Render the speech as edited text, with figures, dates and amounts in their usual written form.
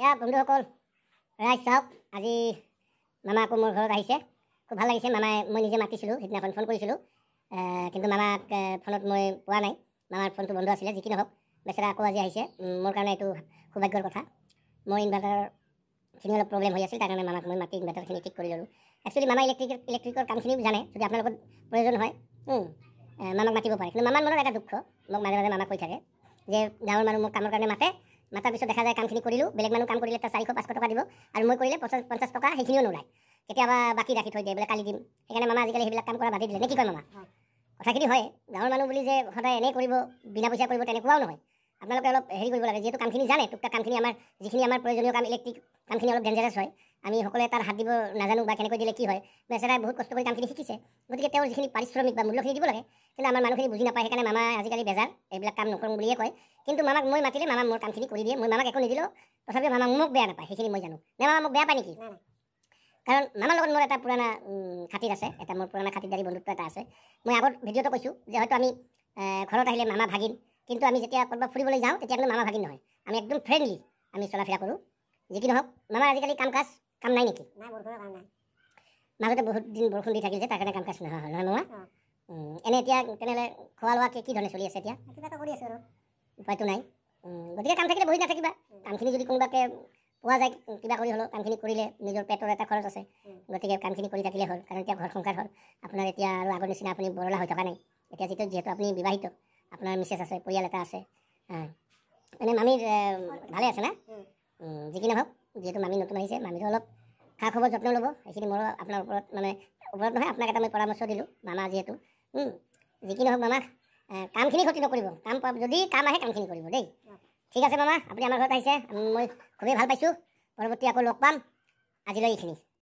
এয়া বন্ধুসকল ৰাইজ চাওক আজি মামা আকৌ মোৰ ঘৰত আহিছে খুব ভাল লাগিছে মামাই মই নিজে মাতিছিলোঁ সিদিনাখন ফোন কৰিছিলোঁ কিন্তু মামাক ফোনত মই পোৱা নাই মামাৰ ফোনটো বন্ধ আছিলে যি কি নহওক বেচেৰা আকৌ আজি আহিছে মোৰ কাৰণে এইটো সৌভাগ্যৰ কথা মোৰ ইনভাৰ্টাৰখিনি অলপ প্ৰব্লেম হৈ আছিল তাৰ কাৰণে মামাক মই মাতি ইনভাৰ্টাৰখিনি ঠিক কৰি ল'লোঁ একচুৱেলি মামা ইলেক্ট্ৰিকৰ কামখিনিও জানে যদি আপোনাৰ লগত প্ৰয়োজন হয় মামাক মাতিব পাৰে কিন্তু মামাৰ মনত এটা দুখ মোক মাজে মাজে মামাক কৈ থাকে যে গাঁৱৰ মানুহ মোক কামৰ কাৰণে মাতাৰ পিছত দেখা যায় কামখিনি কৰিলোঁ বেলেগ মানুহ কাম কৰিলে তাৰ 400-500 টকা দিব আৰু মই কৰিলে 50 টকা সেইখিনিও নোলায় কেতিয়াবা বাকী ৰাখি থৈ দিয়ে বোলে কালি দিম সেইকাৰণে মামা আজিকালি সেইবিলাক কাম কৰা বাদ দিলে নে কি কয় মামা কথাখিনি হয় গাঁৱৰ মানুহ বুলি যে সদায় এনেই কৰিব বিনা পইচা কৰিব তেনেকুৱাও নহয় আপোনালোকে অলপ হেৰি কৰিব লাগে যিহেতু কামখিনি জানে টুকটাক কামখিনি যিখিনি আমাৰ প্ৰয়োজনীয় কাম ইলেক্ট্ৰিক কামখিনি অলপ ডেঞ্জাৰাছ হয় আমি সকলোৱে তাৰ হাত দিব নাজানো বা কেনেকৈ দিলে কি হয় বেচেৰাই বহুত কষ্ট কৰি কামখিনি শিকিছে গতিকে তেওঁৰ যিখিনি পাৰিশ্ৰমিক বা মূল্যখিনি দিব লাগে কিন্তু আমাৰ মানুহখিনি বুজি নাপায় সেইকাৰণে মামা আজিকালি বেজাৰ এইবিলাক কাম নকৰোঁ বুলিয়ে কয় কিন্তু মামাক মই মাতিলে মামা মোৰ কামখিনি কৰি দিয়ে মই মামাক একো নিদিলেও তথাপিও মামাক মোক বেয়া নাপায় সেইখিনি মই জানো নে মামা মোক বেয়া পায় নেকি কাৰণ মামাৰ লগত মোৰ এটা পুৰণা খাতিৰ আছে এটা মোৰ পুৰণা খাতিৰদাৰী বন্ধুত্ব এটা আছে মই আগত ভিডিঅ'টো কৈছোঁ যে হয়তো আমি ঘৰত আহিলে মামা ভাগিন কিন্তু আমি যেতিয়া ক'ৰবাত ফুৰিবলৈ যাওঁ তেতিয়া কিন্তু মামা ভাগিন নহয় আমি একদম ফ্ৰেণ্ডলি আমি চলা ফিৰা কৰোঁ যি কি নহওক মামাৰ আজিকালি কাম নাই নেকি মাজতে বহুত দিন বৰষুণ দি থাকিল যে তাৰ কাৰণে কাম কাজ নহয় মামা এনে এতিয়া তেনেহ'লে খোৱা লোৱা কি ধৰণে চলি আছে এতিয়া কিবা এটা কৰি আছোঁ আৰু উপায়টো নাই গতিকে কাম থাকিলে বহি নাথাকিবা কামখিনি যদি কোনোবাকে পোৱা যায় কিবা কৰি হ'লেও কামখিনি কৰিলে নিজৰ পেটৰ এটা খৰচ আছে গতিকে কামখিনি কৰি থাকিলে হ'ল কাৰণ এতিয়া ঘৰ সংসাৰ হ'ল আপোনাৰ এতিয়া আৰু আগৰ নিচিনা আপুনি বৰলা হৈ থকা নাই এতিয়া যিহেতু আপুনি বিবাহিত আপোনাৰ মিছেছ আছে পৰিয়াল এটা আছে এনেই মামীৰ ভালে আছে না যি কি নহওক যিহেতু মামী নতুন আহিছে মামীৰো অলপ খা খবৰ যত্ন ল'ব সেইখিনি মোৰো আপোনাৰ ওপৰত নহয় আপোনাক এটা মই পৰামৰ্শ দিলোঁ মামা যিহেতু যি কি নহওক মামা কামখিনি ক্ষতি নকৰিব যদি কাম আহে কামখিনি কৰিব দেই ঠিক আছে মামা আপুনি আমাৰ ঘৰত আহিছে মই খুবেই ভাল পাইছোঁ পৰৱৰ্তী আকৌ লগ পাম আজিলৈ এইখিনি